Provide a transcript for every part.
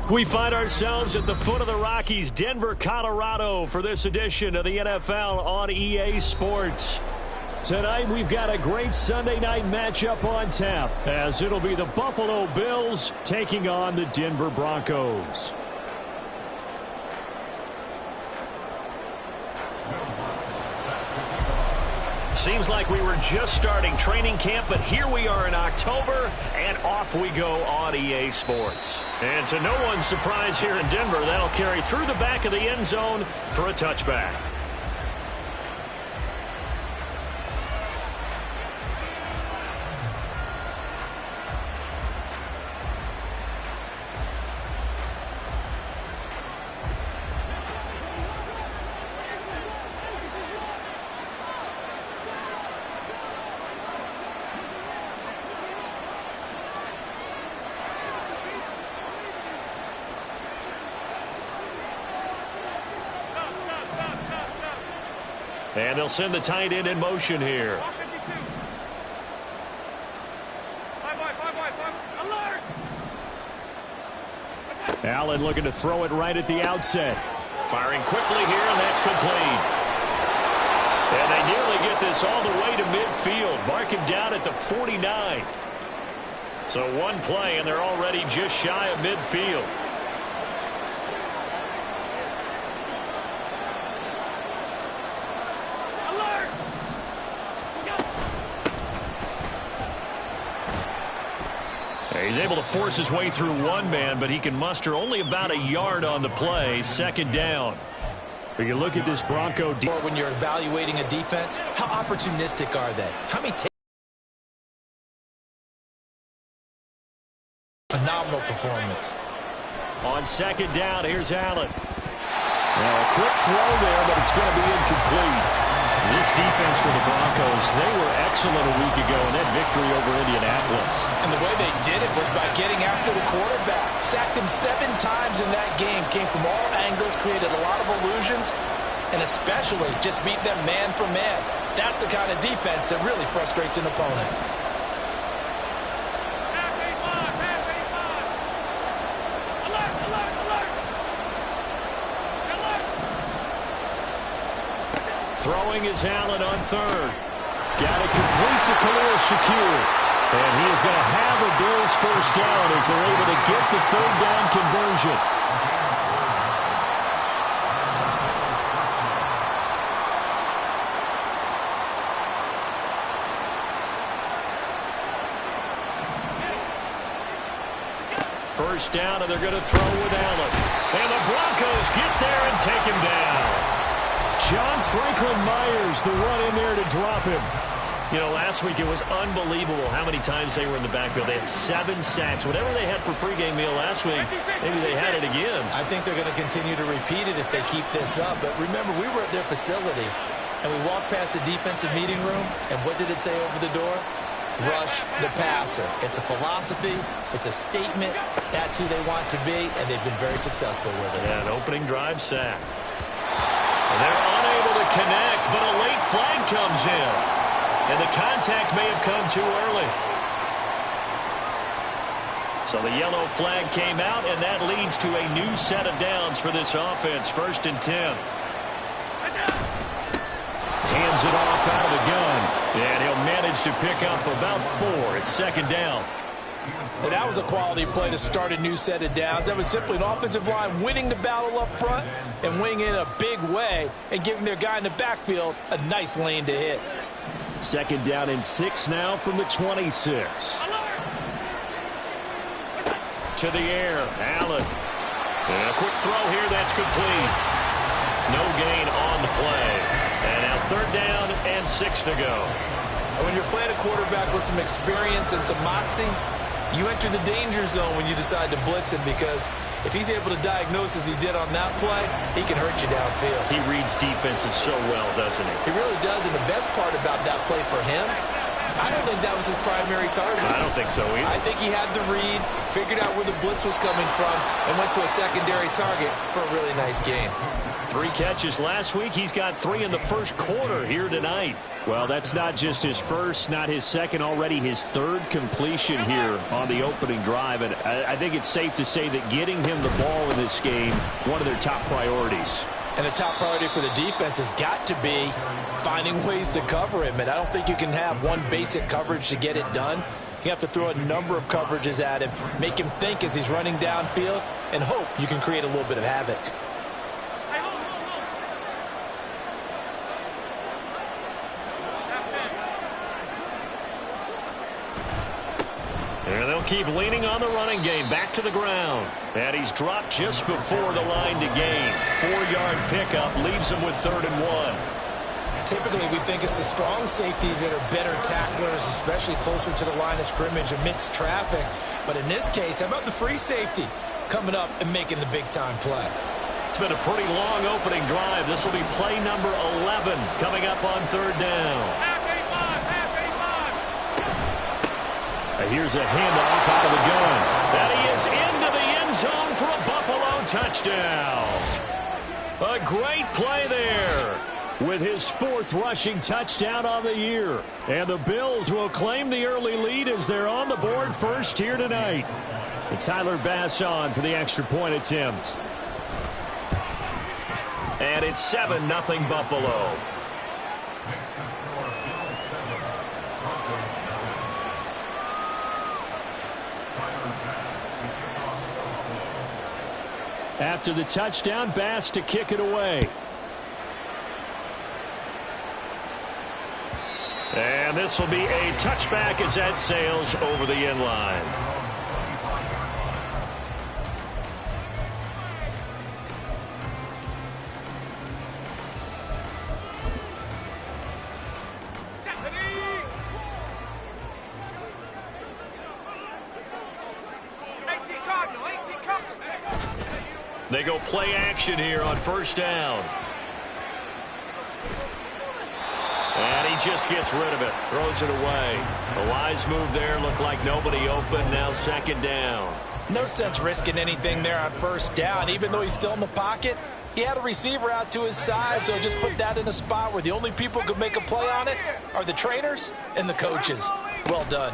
We find ourselves at the foot of the Rockies, Denver, Colorado, for this edition of the NFL on EA Sports. Tonight, we've got a great Sunday night matchup on tap, as it'll be the Buffalo Bills taking on the Denver Broncos. Seems like we were just starting training camp, but here we are in October, and off we go on EA Sports. And to no one's surprise here in Denver, that'll carry through the back of the end zone for a touchback. And they'll send the tight end in motion here. Allen looking to throw it right at the outset. Firing quickly here, and that's complete. And they nearly get this all the way to midfield. Mark him down at the 49. So one play, and they're already just shy of midfield. He's able to force his way through one man, but he can muster only about a yard on the play. Second down. When you look at this Bronco defense. When you're evaluating a defense, how opportunistic are they? How many phenomenal performance. On second down, here's Allen. A quick throw there, but it's going to be incomplete. This defense for the Broncos, they were excellent a week ago in that victory over Indianapolis. And the way they did it was by getting after the quarterback. Sacked him 7 times in that game. Came from all angles, created a lot of illusions, and especially just beat them man for man. That's the kind of defense that really frustrates an opponent. Throwing is Allen on third. Got it complete to Khalil Shakir. And he is going to have a Bills first down as they're able to get the third down conversion. First down, and they're going to throw with Allen. And the Broncos get there and take him down. John Franklin Myers, the run in there to drop him. You know, last week it was unbelievable how many times they were in the backfield. They had 7 sacks. Whatever they had for pregame meal last week, maybe they had it again. I think they're going to continue to repeat it if they keep this up. But remember, we were at their facility, and we walked past the defensive meeting room, and what did it say over the door? Rush the passer. It's a philosophy. It's a statement. That's who they want to be, and they've been very successful with it. Yeah, an opening drive sack. They're unable to connect, but a late flag comes in. And the contact may have come too early. So the yellow flag came out, and that leads to a new set of downs for this offense. 1st and 10. Hands it off out of the gun. And he'll manage to pick up about 4. It's 2nd down. And that was a quality play to start a new set of downs. That was simply an offensive line winning the battle up front and winning in a big way and giving their guy in the backfield a nice lane to hit. 2nd down and 6 now from the 26. To the air, Allen. And a quick throw here, that's complete. No gain on the play. And now 3rd down and 6 to go. When you're playing a quarterback with some experience and some moxie, you enter the danger zone when you decide to blitz him, because if he's able to diagnose as he did on that play, he can hurt you downfield. He reads defenses so well, doesn't he? He really does, and the best part about that play for him, I don't think that was his primary target. I don't think so either. I think he had the read, figured out where the blitz was coming from, and went to a secondary target for a really nice game. 3 catches last week. He's got 3 in the first quarter here tonight. Well, that's not just his first, not his second, already his 3rd completion here on the opening drive. And I think it's safe to say that getting him the ball in this game, one of their top priorities. And the top priority for the defense has got to be finding ways to cover him. And I don't think you can have one basic coverage to get it done. You have to throw a number of coverages at him, make him think as he's running downfield, and hope you can create a little bit of havoc. And they'll keep leaning on the running game. Back to the ground. And he's dropped just before the line to gain. 4-yard pickup leaves him with 3rd and 1. Typically, we think it's the strong safeties that are better tacklers, especially closer to the line of scrimmage amidst traffic. But in this case, how about the free safety coming up and making the big-time play? It's been a pretty long opening drive. This will be play number 11 coming up on 3rd down. Here's a handoff out of the gun. And he is into the end zone for a Buffalo touchdown. A great play there, with his 4th rushing touchdown on the year. And the Bills will claim the early lead as they're on the board first here tonight. And Tyler Bass on for the extra point attempt. And it's 7-0 Buffalo. After the touchdown, Bass to kick it away. And this will be a touchback as that sails over the end line. They go play action here on 1st down. And he just gets rid of it, throws it away. A wise move there, looked like nobody open, now 2nd down. No sense risking anything there on 1st down. Even though he's still in the pocket, he had a receiver out to his side, so just put that in a spot where the only people who could make a play on it are the trainers and the coaches. Well done.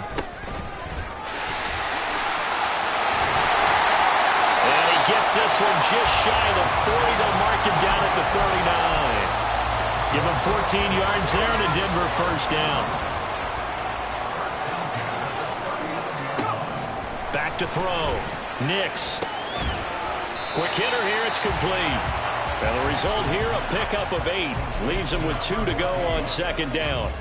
And he gets this one just shy of the 40. They'll mark him down at the 39. Give him 14 yards there and a Denver 1st down. Back to throw. Nix. Quick hitter here. It's complete. And the result here, a pickup of 8. Leaves them with 2 to go on 2nd down.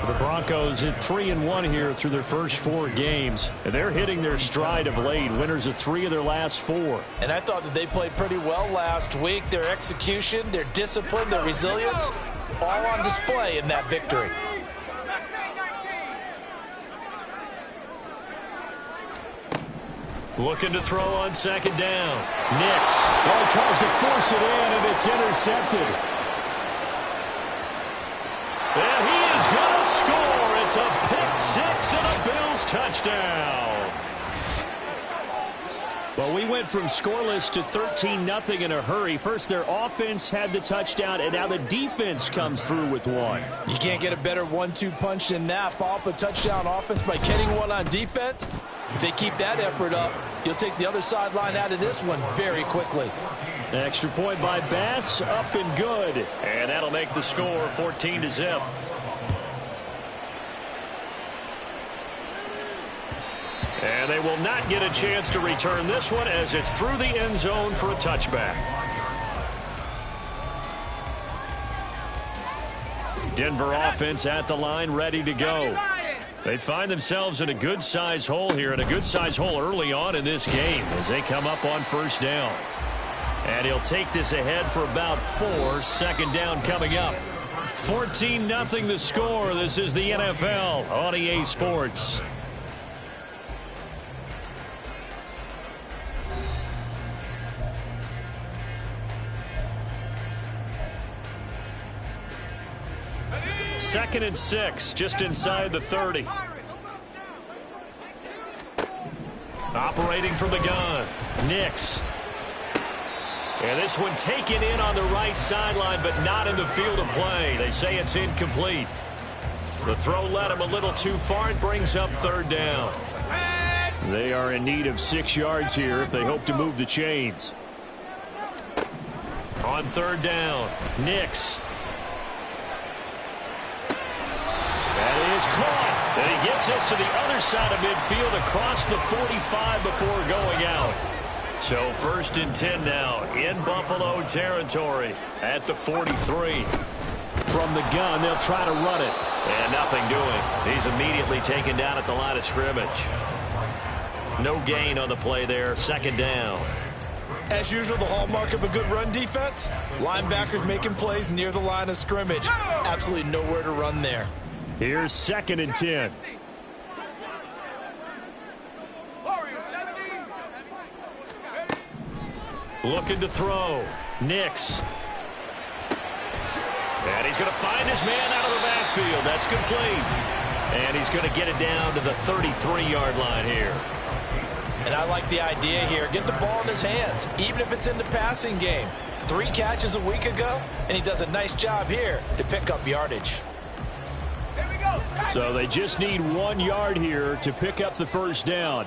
The Broncos at 3-1 here through their first 4 games. And they're hitting their stride of late. Winners of 3 of their last 4. And I thought that they played pretty well last week. Their execution, their discipline, their resilience, all on display in that victory. Looking to throw on 2nd down. Nix. Well, tries to force it in, and it's intercepted. And he is going to score. It's a pick 6 and a Bills touchdown. Well, we went from scoreless to 13-0 in a hurry. First, their offense had the touchdown, and now the defense comes through with one. You can't get a better 1-2 punch than that. Follow up a touchdown offense by getting one on defense. If they keep that effort up, you'll take the other sideline out of this one very quickly. An extra point by Bass, up and good. And that'll make the score 14-0. And they will not get a chance to return this one as it's through the end zone for a touchback. Denver offense at the line, ready to go. They find themselves in a good-sized hole here, and a good-sized hole early on in this game as they come up on 1st down. And he'll take this ahead for about 4. 2nd down coming up. 14-0 the score. This is the NFL on EA Sports. Second and 6, just inside the 30. Operating from the gun, Nix. And this one taken in on the right sideline, but not in the field of play. They say it's incomplete. The throw led him a little too far. It brings up third down. They are in need of 6 yards here if they hope to move the chains. On third down, Nix. That is caught. And he gets us to the other side of midfield across the 45 before going out. So first and 10 now in Buffalo territory at the 43. From the gun, they'll try to run it. And nothing doing. He's immediately taken down at the line of scrimmage. No gain on the play there. Second down. As usual, the hallmark of a good run defense, linebackers making plays near the line of scrimmage. Absolutely nowhere to run there. Here's second and 10. Looking to throw. Nix. And he's going to find his man out of the backfield. That's complete. And he's going to get it down to the 33-yard line here. And I like the idea here. Get the ball in his hands, even if it's in the passing game. 3 catches a week ago, and he does a nice job here to pick up yardage. So they just need 1 yard here to pick up the first down.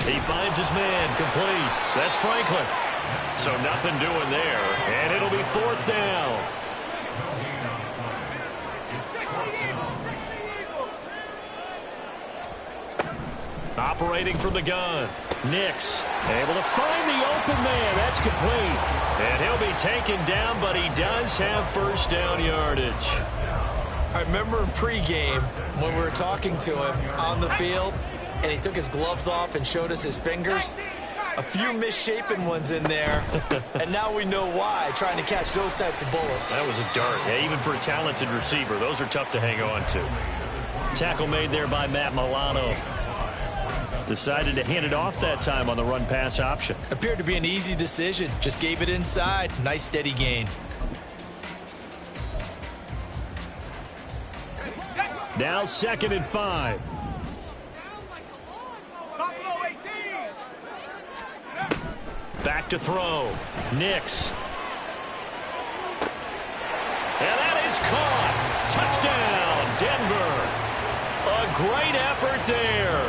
He finds his man, complete. That's Franklin. So nothing doing there, and it'll be fourth down. Operating from the gun. Nix able to find the open man. That's complete. And he'll be taken down, but he does have first down yardage. I remember in pregame when we were talking to him on the field, and he took his gloves off and showed us his fingers. A few misshapen ones in there, and now we know why, trying to catch those types of bullets. That was a dart. Yeah, even for a talented receiver, those are tough to hang on to. Tackle made there by Matt Milano. Decided to hand it off that time on the run-pass option. Appeared to be an easy decision. Just gave it inside. Nice steady gain. Now second and 5. Back to throw. Nix. And that is caught. Touchdown, Denver. A great effort there.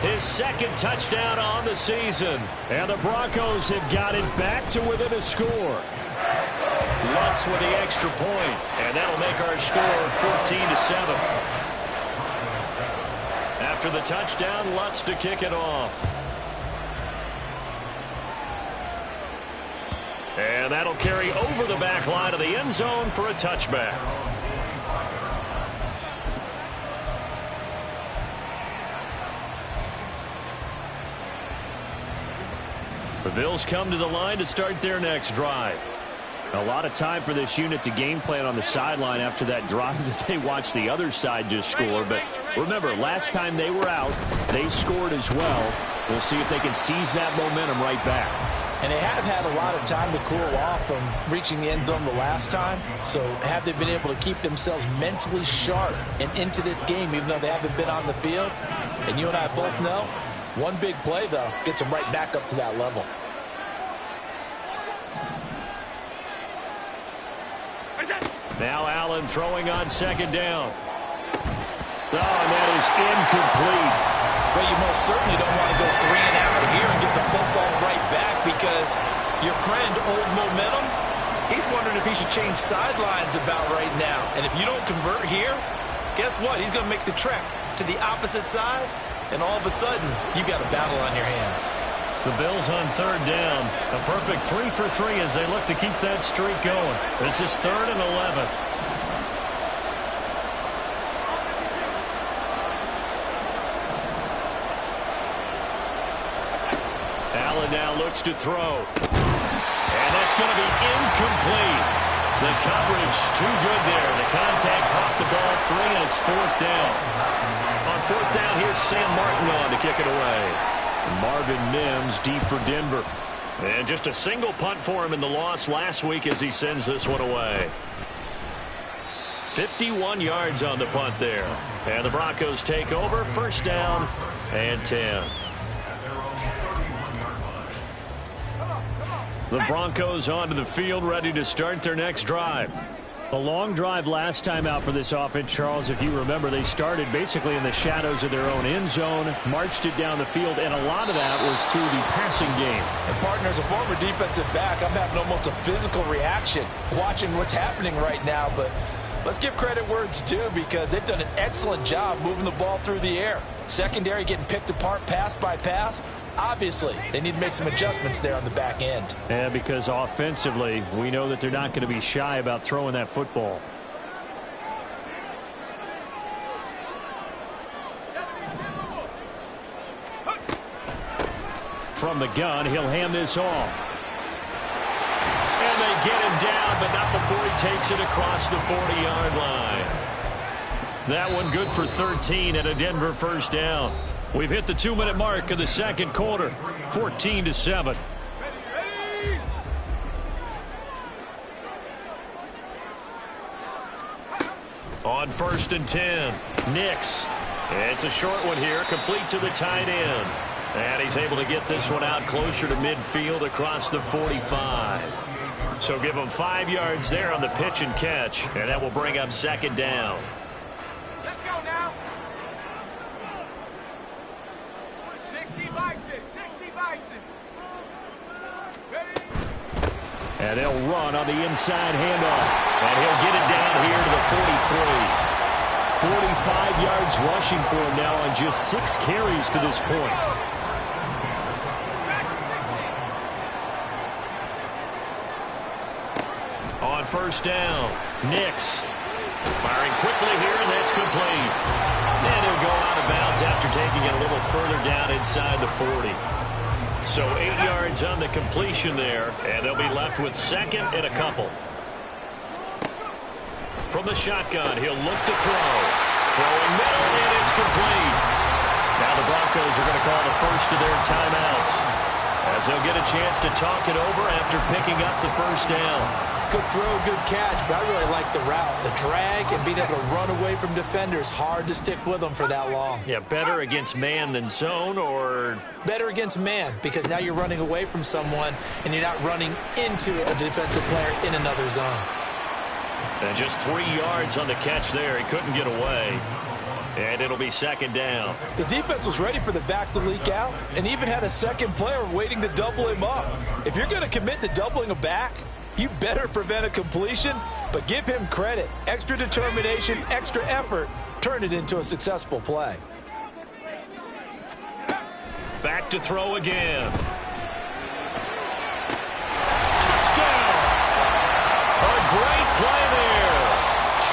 His second touchdown on the season. And the Broncos have got it back to within a score. Lutz with the extra point, and that'll make our score 14-7. After the touchdown, Lutz to kick it off. And that'll carry over the back line of the end zone for a touchback. The Bills come to the line to start their next drive. A lot of time for this unit to game plan on the sideline after that drive that they watched the other side just score. But remember, last time they were out, they scored as well. We'll see if they can seize that momentum right back. And they have had a lot of time to cool off from reaching the end zone the last time. So have they been able to keep themselves mentally sharp and into this game, even though they haven't been on the field? And you and I both know, one big play, though, gets them right back up to that level. Now Allen throwing on second down. Oh, and that is incomplete. Well, you most certainly don't want to go 3 and out here and get the football right back, because your friend, Old Momentum, he's wondering if he should change sidelines about right now. And if you don't convert here, guess what? He's going to make the trek to the opposite side, and all of a sudden, you've got a battle on your hands. The Bills on third down. A perfect 3 for 3 as they look to keep that streak going. This is 3rd and 11. Allen now looks to throw. And that's going to be incomplete. The coverage too good there. The contact caught the ball free, and it's 4th down. On 4th down, here's Sam Martin on to kick it away. Marvin Mims deep for Denver. And just a single punt for him in the loss last week as he sends this one away. 51 yards on the punt there. And the Broncos take over. 1st down and 10. The Broncos onto the field, ready to start their next drive. A long drive last time out for this offense, Charles. If you remember, they started basically in the shadows of their own end zone, marched it down the field, and a lot of that was through the passing game. And partner, as a former defensive back, I'm having almost a physical reaction watching what's happening right now. But let's give credit where it's due, because they've done an excellent job moving the ball through the air. Secondary getting picked apart pass by pass. Obviously, they need to make some adjustments there on the back end. Yeah, because offensively, we know that they're not going to be shy about throwing that football. From the gun, he'll hand this off. And they get him down, but not before he takes it across the 40-yard line. That one good for 13 and a Denver first down. We've hit the 2-minute mark of the second quarter, 14-7. On 1st and 10, Nix. It's a short one here, complete to the tight end. And he's able to get this one out closer to midfield across the 45. So give him 5 yards there on the pitch and catch, and that will bring up 2nd down. Let's go now. 60 Bison, 60 Bison. Ready? And they'll run on the inside handoff. And he'll get it down here to the 43. 45 yards rushing for him now on just 6 carries to this point. On 1st down, Nix. Firing quickly here, and that's complete. And he'll go out of bounds after taking it a little further down inside the 40. So 8 yards on the completion there, and they'll be left with 2nd and a couple. From the shotgun, he'll look to throw. Throwing middle, and it's complete. Now the Broncos are going to call the first of their timeouts, as they'll get a chance to talk it over after picking up the first down. Good throw, good catch, but I really like the route. The drag and being able to run away from defenders, hard to stick with them for that long. Yeah, better against man than zone, or? Better against man, because now you're running away from someone and you're not running into a defensive player in another zone. And just 3 yards on the catch there. He couldn't get away. And it'll be 2nd down. The defense was ready for the back to leak out and even had a second player waiting to double him up. If you're going to commit to doubling a back, you better prevent a completion, but give him credit. Extra determination, extra effort, turn it into a successful play. Back to throw again. Touchdown! A great play there.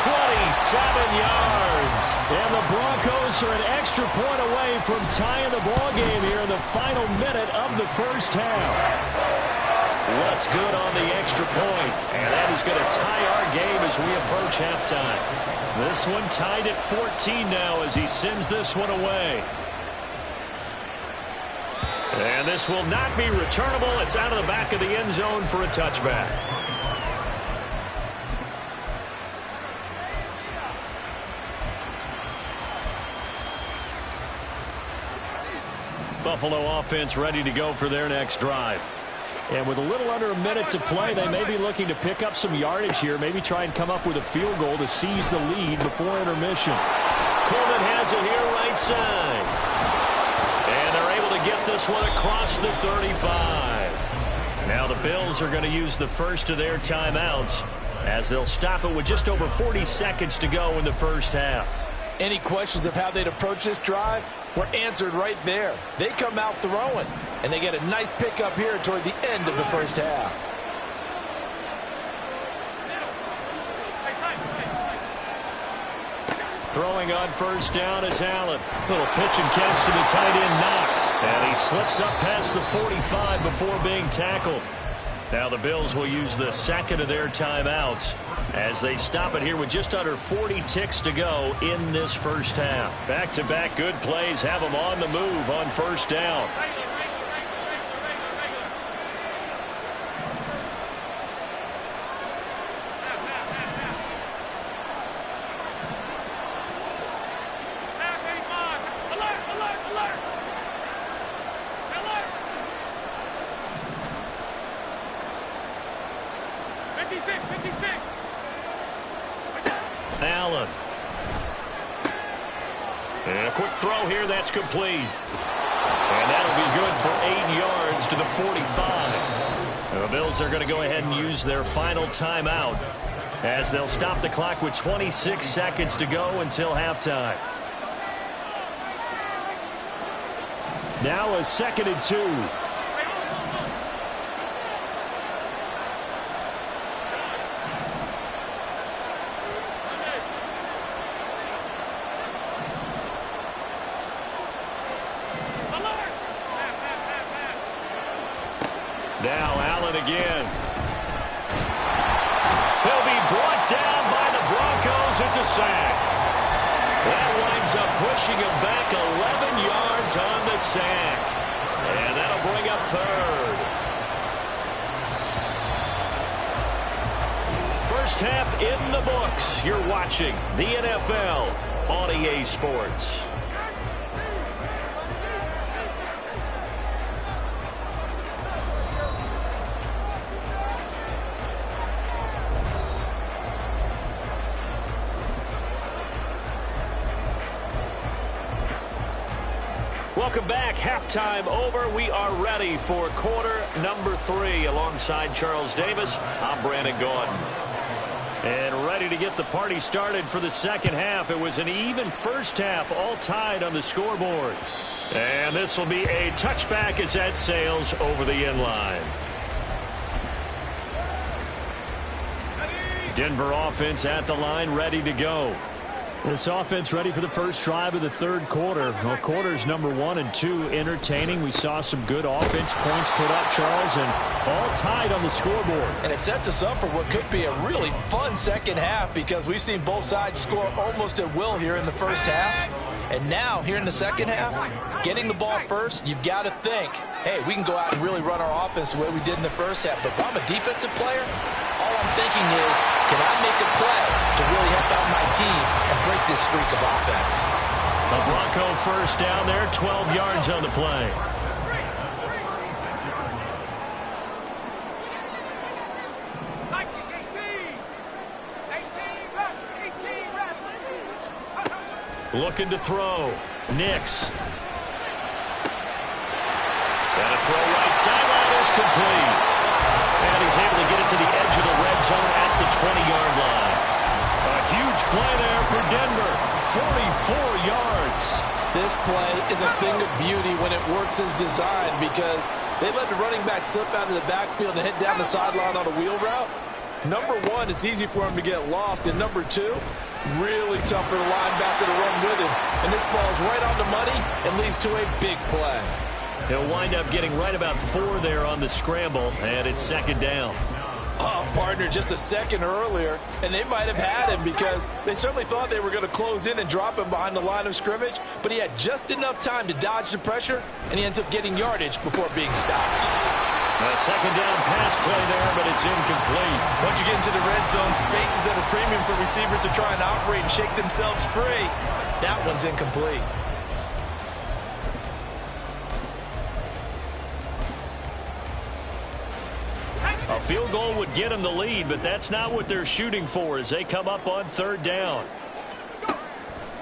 27 yards. And the Broncos are an extra point away from tying the ball game here in the final minute of the first half. What's good on the extra point, and that is going to tie our game as we approach halftime. This one tied at 14 now as he sends this one away. And this will not be returnable. It's out of the back of the end zone for a touchback. Buffalo offense ready to go for their next drive. And with a little under a minute to play, they may be looking to pick up some yardage here, maybe try and come up with a field goal to seize the lead before intermission. Coleman has it here right side. And they're able to get this one across the 35. Now the Bills are going to use the first of their timeouts, as they'll stop it with just over 40 seconds to go in the first half. Any questions of how they'd approach this drive were answered right there. They come out throwing, and they get a nice pickup here toward the end of the first half. Throwing on 1st down is Allen. Little pitch and catch to the tight end, Knox. And he slips up past the 45 before being tackled. Now the Bills will use the 2nd of their timeouts as they stop it here with just under 40 ticks to go in this first half. Back-to-back good plays have them on the move on 1st down. And a quick throw here that's complete. And that'll be good for 8 yards to the 45. The Bills are going to go ahead and use their final timeout as they'll stop the clock with 26 seconds to go until halftime. Now a 2nd and 2. Now Allen again. He'll be brought down by the Broncos. It's a sack. That winds up pushing him back 11 yards on the sack. And that'll bring up 3rd. First half in the books. You're watching the NFL on EA Sports. Welcome back. Halftime over. We are ready for quarter number 3. Alongside Charles Davis, I'm Brandon Gordon. And ready to get the party started for the second half. It was an even first half, all tied on the scoreboard. And this will be a touchback as that sails over the end line. Denver offense at the line, ready to go. This offense ready for the first drive of the third quarter. Well, quarters number 1 and 2 entertaining. We saw some good offense points put up, Charles, and all tied on the scoreboard. And it sets us up for what could be a really fun second half because we've seen both sides score almost at will here in the first half. And now, here in the second half, getting the ball first, you've got to think, hey, we can go out and really run our offense the way we did in the first half. But if I'm a defensive player, all I'm thinking is, can I make a play to really help out my team and break this streak of offense? A Bronco first down there, 12 yards on the play. Looking to throw. Nix. And a throw right sideline is complete. And he's able to get it to the edge of the red zone at the 20-yard line. A huge play there for Denver. 44 yards. This play is a thing of beauty when it works as designed because they let the running back slip out of the backfield and head down the sideline on a wheel route. Number 1, it's easy for him to get lost. And number 2, really tough for the linebacker to run with him. And this ball is right on the money and leads to a big play. He'll wind up getting right about 4 there on the scramble, and it's 2nd down. Oh, partner, just a second earlier, and they might have had him because they certainly thought they were going to close in and drop him behind the line of scrimmage, but he had just enough time to dodge the pressure, and he ends up getting yardage before being stopped. A 2nd down pass play there, but it's incomplete. Once you get into the red zone, space is at a premium for receivers to try and operate and shake themselves free. That one's incomplete. A field goal would get them the lead, but that's not what they're shooting for as they come up on 3rd down.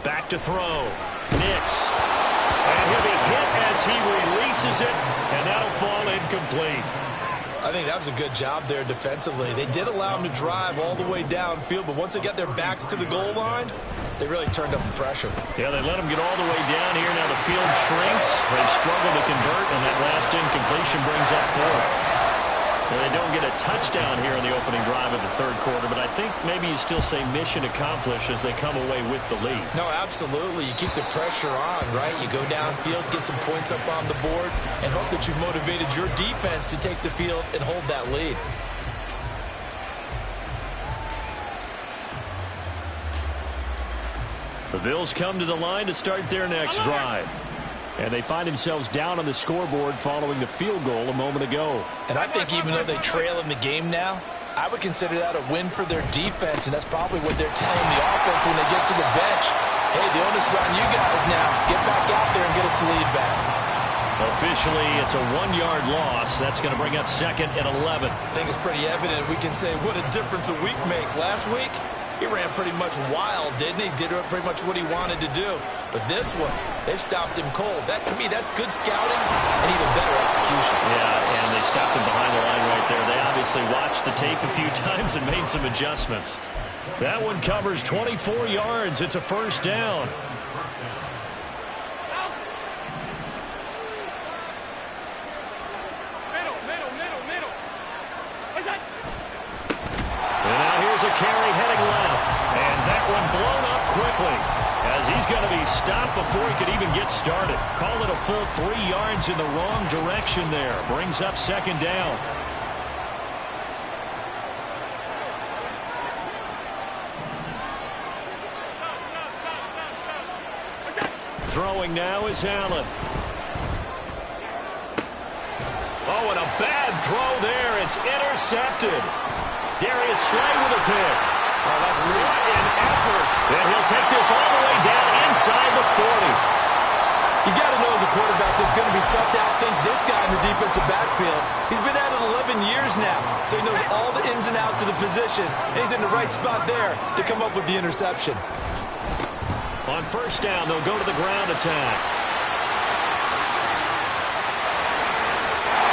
Back to throw. Nix. And he'll be hit as he releases it, and that'll fall incomplete. I think that was a good job there defensively. They did allow him to drive all the way downfield, but once they got their backs to the goal line, they really turned up the pressure. Yeah, they let him get all the way down here. Now the field shrinks. They struggle to convert, and that last incompletion brings up 4th. They don't get a touchdown here in the opening drive of the third quarter, but I think maybe you still say mission accomplished as they come away with the lead. No, absolutely. You keep the pressure on, right? You go downfield, get some points up on the board, and hope that you've motivated your defense to take the field and hold that lead. The Bills come to the line to start their next drive. And they find themselves down on the scoreboard following the field goal a moment ago. And I think even though they trail in the game now, I would consider that a win for their defense, and that's probably what they're telling the offense when they get to the bench. Hey, the onus is on you guys now. Get back out there and get us the lead back. Officially, it's a 1-yard loss. That's going to bring up 2nd and 11. I think it's pretty evident. We can say what a difference a week makes. Last week, he ran pretty much wild, didn't he? Did pretty much what he wanted to do. But this one, they've stopped him cold. That, to me, that's good scouting and even better execution. Yeah, and they stopped him behind the line right there. They obviously watched the tape a few times and made some adjustments. That one covers 24 yards. It's a first down. And now here's a carry heading left. And that one blown up quickly, as he's going to be stopped before he could even get started. Call it a full 3 yards in the wrong direction there. Brings up second down. Throwing now is Allen. Oh, and a bad throw there. It's intercepted. Darius Slay with a pick. Oh, that's what an effort. And he'll take this all the way down inside the 40. You got to know as a quarterback it's going to be tough to outthink this guy in the defensive backfield. He's been at it 11 years now, so he knows all the ins and outs of the position. And he's in the right spot there to come up with the interception. On first down, they'll go to the ground attack.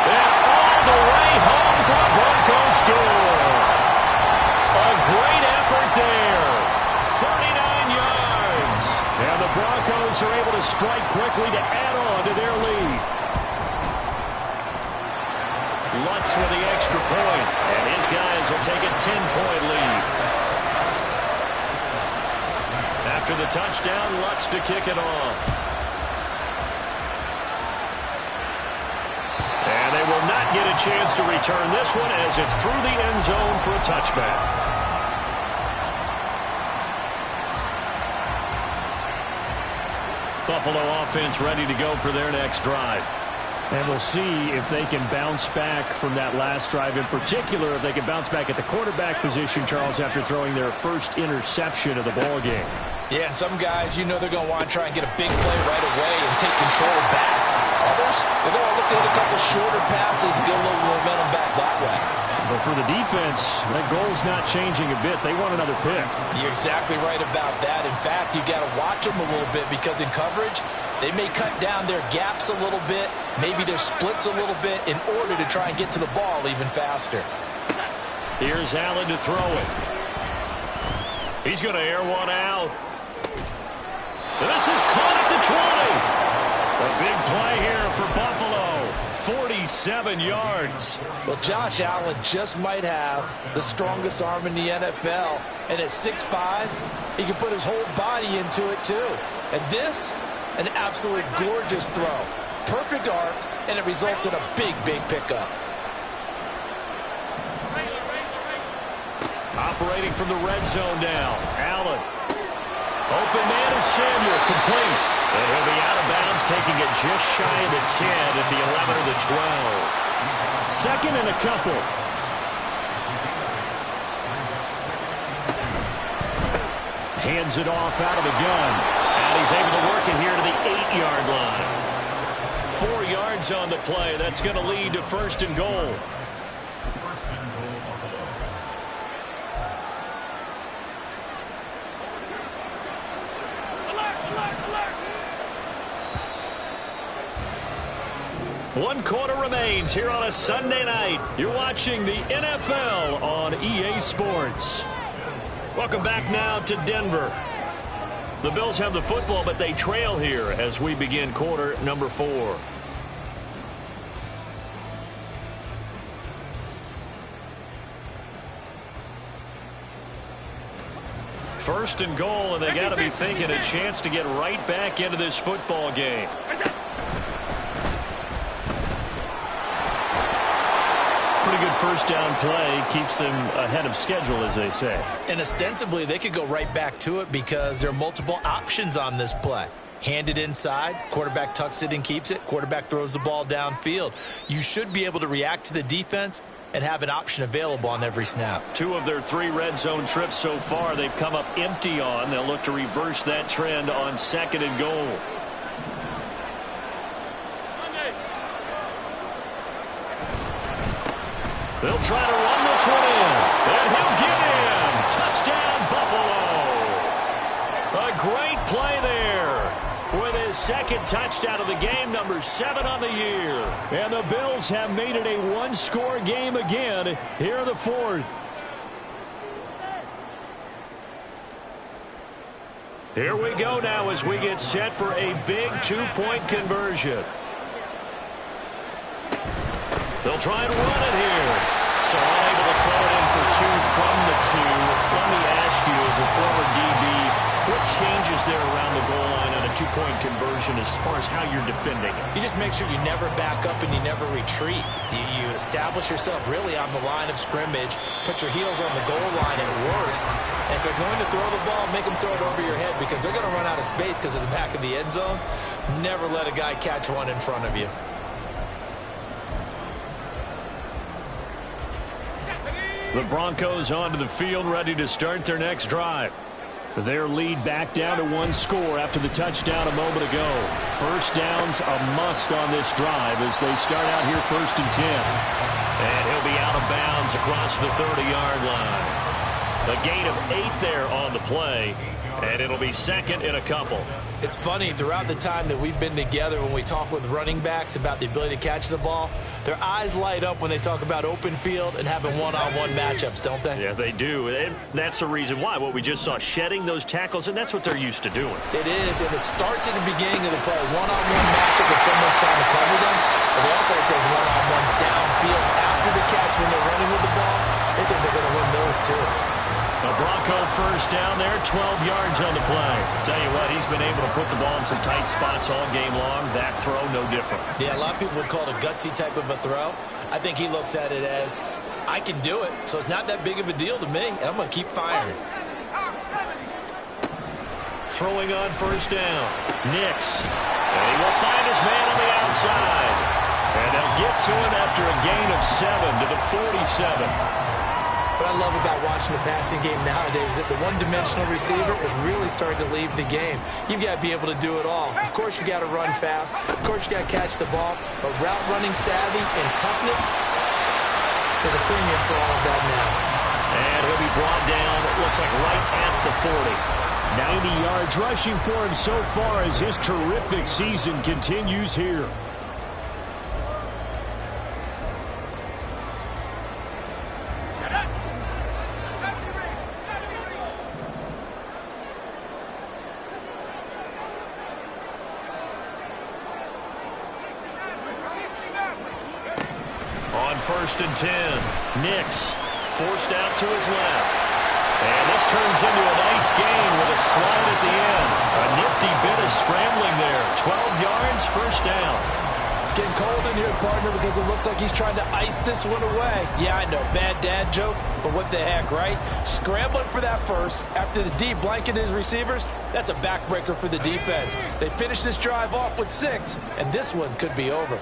And all the way home for the Broncos score. A great effort there. 39 yards. And the Broncos are able to strike quickly to add on to their lead. Lutz with the extra point, and his guys will take a 10-point lead. After the touchdown, Lutz to kick it off. And they will not get a chance to return this one as it's through the end zone for a touchback. Buffalo offense ready to go for their next drive. And we'll see if they can bounce back from that last drive. In particular, if they can bounce back at the quarterback position, Charles, after throwing their first interception of the ball game. Yeah, and some guys, you know they're going to want to try and get a big play right away and take control back. Others, they're going to look at a couple shorter passes, get a little momentum back that way. But for the defense, that goal's not changing a bit. They want another pick. You're exactly right about that. In fact, you got to watch them a little bit because in coverage, they may cut down their gaps a little bit, maybe their splits a little bit in order to try and get to the ball even faster. Here's Allen to throw it. He's going to air one out. This is caught at the 20. A big play here for Buffalo. 47 yards. Well, Josh Allen just might have the strongest arm in the NFL. And at 6'5", he can put his whole body into it too. And this, an absolute gorgeous throw. Perfect arc, and it results in a big, big pickup. Operating from the red zone now. Allen. Open man is Samuel, complete. And he'll be out of bounds, taking it just shy of the 10 at the 11 or the 12. Second and a couple. Hands it off out of the gun. And he's able to work it here to the 8-yard line. 4 yards on the play. That's going to lead to first and goal. One quarter remains here on a Sunday night. You're watching the NFL on EA Sports. Welcome back now to Denver. The Bills have the football, but they trail here as we begin quarter number 4. First and goal, and they got to be thinking a chance to get right back into this football game. Pretty good first down play. Keeps them ahead of schedule, as they say. And ostensibly, they could go right back to it because there are multiple options on this play. Hand it inside, quarterback tucks it and keeps it, quarterback throws the ball downfield. You should be able to react to the defense and have an option available on every snap. 2 of their 3 red zone trips so far, they've come up empty on. They'll look to reverse that trend on second and goal. They'll try to run this one in, and he'll get in. Touchdown, Buffalo. A great play there. his second touchdown of the game, number 7 on the year. And the Bills have made it a one-score game again here in the fourth. Here we go now as we get set for a big two-point conversion. They'll try and run it here. So unable to throw it in for 2 from the 2. Let me ask you, as a former DB, what changes there around the goal line on a two-point conversion as far as how you're defending it? You just make sure you never back up and you never retreat. You establish yourself really on the line of scrimmage, put your heels on the goal line at worst, and if they're going to throw the ball, make them throw it over your head because they're going to run out of space because of the back of the end zone. Never let a guy catch one in front of you. The Broncos onto the field, ready to start their next drive. Their lead back down to 1 score after the touchdown a moment ago. First down's a must on this drive as they start out here 1st and 10. And he'll be out of bounds across the 30-yard line. A gain of 8 there on the play, and it'll be 2nd and a couple. It's funny, throughout the time that we've been together, when we talk with running backs about the ability to catch the ball, their eyes light up when they talk about open field and having one-on-one matchups, don't they? Yeah, they do. And that's the reason why. What we just saw, shedding those tackles, and that's what they're used to doing. It is, and it starts at the beginning of the play. One-on-one matchup with someone trying to cover them, but they also like those one-on-ones downfield after the catch when they're running with the ball. They think they're going to win those, too. A Bronco first down there, 12 yards on the play. Tell you what, he's been able to put the ball in some tight spots all game long. That throw, no different. Yeah, a lot of people would call it a gutsy type of a throw. I think he looks at it as, I can do it, so it's not that big of a deal to me, and I'm going to keep firing. Throwing on first down, Nix. And he will find his man on the outside. And they'll get to him after a gain of 7 to the 47. What I love about watching the passing game nowadays is that the one-dimensional receiver is really starting to leave the game. You've got to be able to do it all. Of course, you got to run fast. Of course, you got to catch the ball. But route running savvy and toughness, there's a premium for all of that now. And he'll be brought down, it looks like right at the 40. 90 yards rushing for him so far as his terrific season continues here. First and 10. Nix forced out to his left. And this turns into a nice gain with a slide at the end. A nifty bit of scrambling there. 12 yards, first down. It's getting cold in here, partner, because it looks like he's trying to ice this one away. Yeah, I know, bad dad joke, but what the heck, right? Scrambling for that first after the D blanketed his receivers, that's a backbreaker for the defense. They finished this drive off with 6, and this one could be over.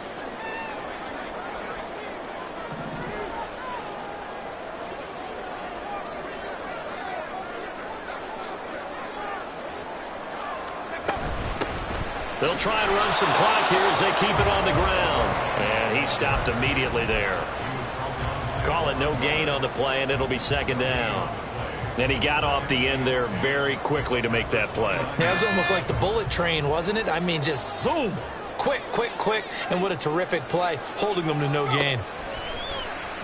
They'll try and run some clock here as they keep it on the ground. And he stopped immediately there. Call it no gain on the play, and it'll be 2nd down. And he got off the end there very quickly to make that play. Yeah, it was almost like the bullet train, wasn't it? I mean, just zoom. Quick, quick, quick. And what a terrific play, holding them to no gain.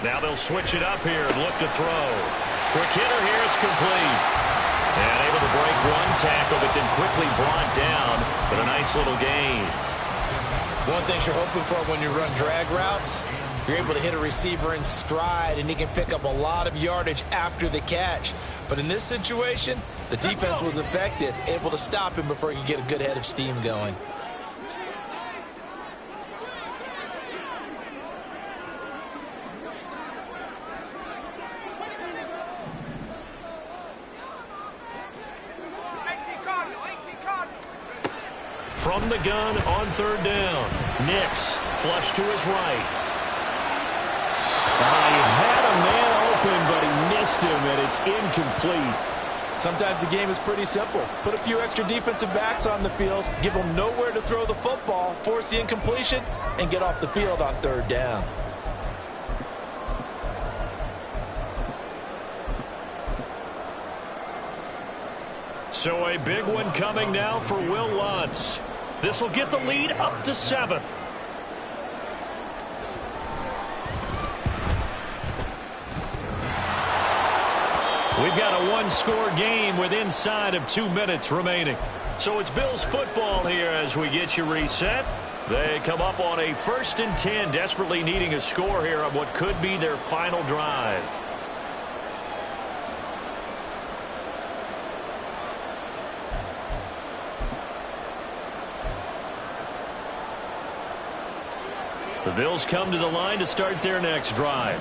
Now they'll switch it up here and look to throw. Quick hitter here, it's complete. And able to break one tackle, but then quickly brought down. But a nice little gain. One thing you're hoping for when you run drag routes, you're able to hit a receiver in stride, and he can pick up a lot of yardage after the catch. But in this situation, the defense was effective, able to stop him before he could get a good head of steam going. From the gun on 3rd down. Nix flush to his right. He had a man open, but he missed him, and it's incomplete. Sometimes the game is pretty simple. Put a few extra defensive backs on the field, give them nowhere to throw the football, force the incompletion, and get off the field on 3rd down. So a big one coming now for Will Lutz. This will get the lead up to 7. We've got a one-score game with inside of 2 minutes remaining. So it's Bills football here as we get you reset. They come up on a 1st and 10, desperately needing a score here on what could be their final drive. The Bills come to the line to start their next drive.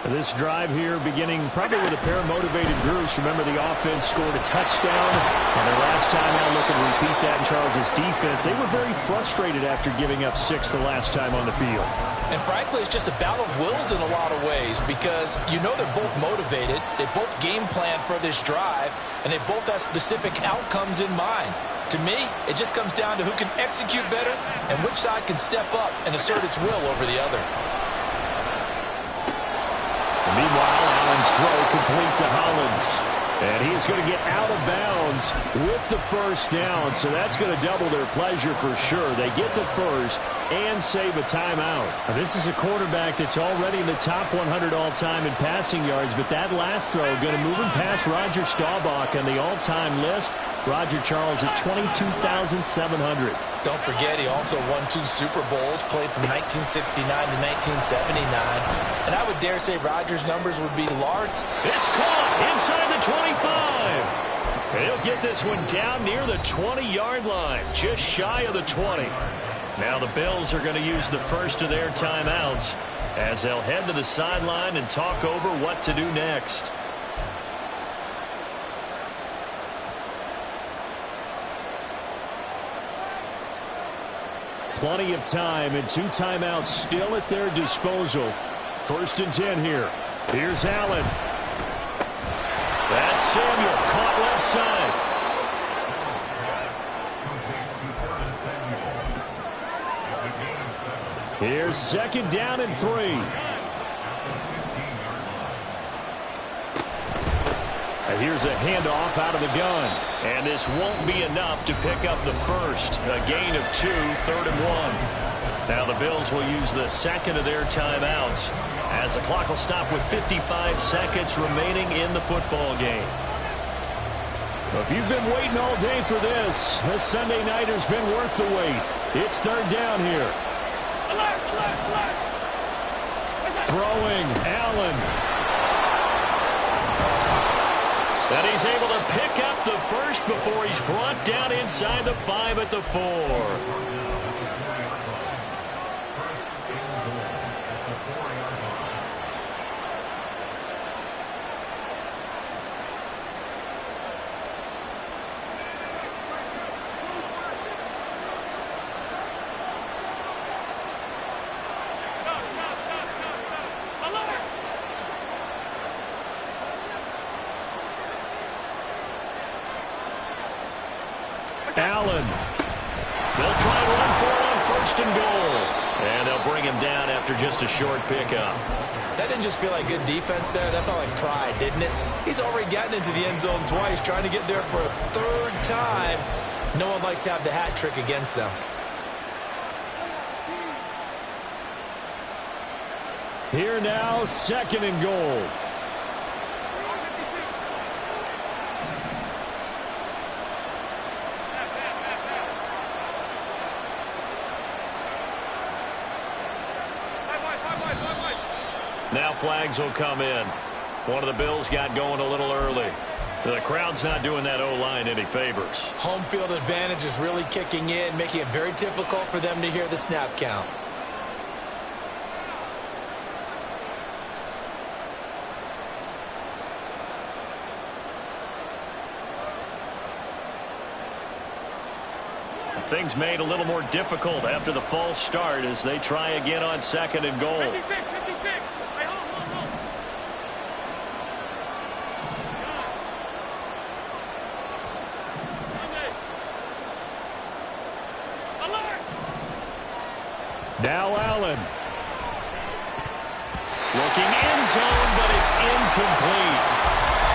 This drive here beginning probably with a pair of motivated groups. Remember, the offense scored a touchdown, and their last time out looking to repeat that in Charles' defense. They were very frustrated after giving up 6 the last time on the field. And frankly, it's just a battle of wills in a lot of ways because you know they're both motivated, they both game plan for this drive, and they both have specific outcomes in mind. To me, it just comes down to who can execute better and which side can step up and assert its will over the other. Meanwhile, Allen's throw complete to Hollins. And he's going to get out of bounds with the first down. So that's going to double their pleasure for sure. They get the first and save a timeout. Now, this is a quarterback that's already in the top 100 all-time in passing yards. But that last throw going to move him past Roger Staubach on the all-time list. Roger Charles at 22,700. Don't forget, he also won 2 Super Bowls, played from 1969 to 1979. And I would dare say Rodgers' numbers would be large. It's caught inside the 25. He'll get this one down near the 20-yard line, just shy of the 20. Now the Bills are going to use the first of their timeouts as they'll head to the sideline and talk over what to do next. Plenty of time and 2 timeouts still at their disposal. 1st and 10 here. Here's Allen. That's Samuel, caught left side. Here's 2nd down and 3. And here's a handoff out of the gun. And this won't be enough to pick up the first. A gain of 2, 3rd and 1. Now the Bills will use the second of their timeouts as the clock will stop with 55 seconds remaining in the football game. If you've been waiting all day for this Sunday night has been worth the wait. It's 3rd down here. Alert, alert, alert. Throwing, Allen. And he's able to pick up the first before he's brought down inside the 5 at the 4. Allen. They'll try and run for it on 1st and goal. And they'll bring him down after just a short pickup. That didn't just feel like good defense there. That felt like pride, didn't it? He's already gotten into the end zone twice, trying to get there for a 3rd time. No one likes to have the hat trick against them. Here now, 2nd and goal. Now flags will come in. One of the Bills got going a little early. The crowd's not doing that O-line any favors. Home field advantage is really kicking in, making it very difficult for them to hear the snap count. Things made a little more difficult after the false start as they try again on 2nd and goal. 56, 56. Hey, hold. Alert. Now Allen. Looking end zone, but it's incomplete.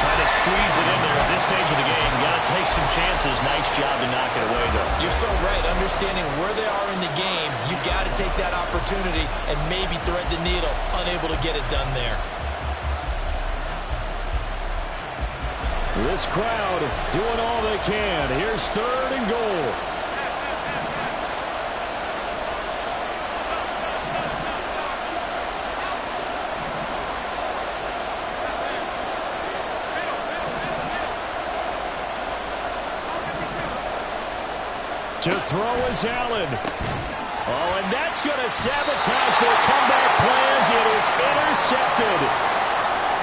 Trying to squeeze it in there at this stage of the game. Got to take some chances. Nice job to knock it away, though. You're so right. Understanding where they are in the game, you got to take that opportunity and maybe thread the needle. Unable to get it done there. This crowd doing all they can. Here's 3rd and goal. To throw is Allen. Oh, and that's going to sabotage their comeback plans. It is intercepted.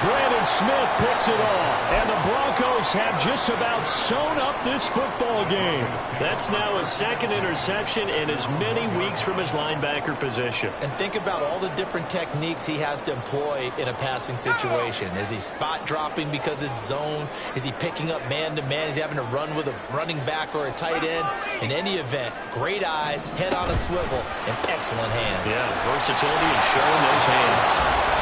Brandon Smith picks it off, and the Broncos have just about sewn up this football game. That's now his 2nd interception in as many weeks from his linebacker position. And think about all the different techniques he has to employ in a passing situation. Is he spot dropping because it's zone? Is he picking up man-to-man? Is he having to run with a running back or a tight end? In any event, great eyes, head on a swivel, and excellent hands. Yeah, versatility and showing those hands.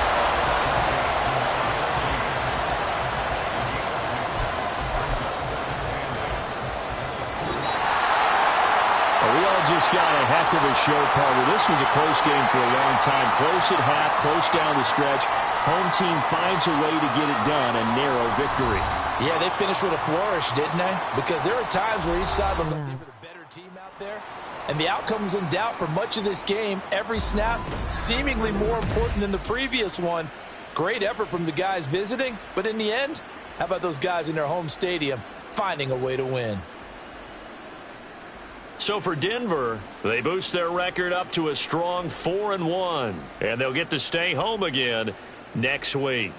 Just got a heck of a show, partner. This was a close game for a long time. Close at half, close down the stretch. Home team finds a way to get it done, a narrow victory. Yeah, they finished with a flourish, didn't they? Because there are times where each side looked like they were the better team out there. And the outcome's in doubt for much of this game. Every snap seemingly more important than the previous one. Great effort from the guys visiting. But in the end, how about those guys in their home stadium finding a way to win? So for Denver, they boost their record up to a strong 4-1, and they'll get to stay home again next week.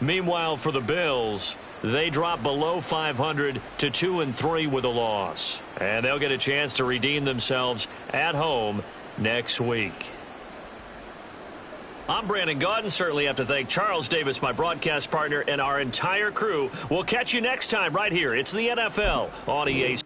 Meanwhile, for the Bills, they drop below 500 to 2-3 with a loss, and they'll get a chance to redeem themselves at home next week. I'm Brandon Gaudin. Certainly have to thank Charles Davis, my broadcast partner, and our entire crew. We'll catch you next time right here. It's the NFL on EA.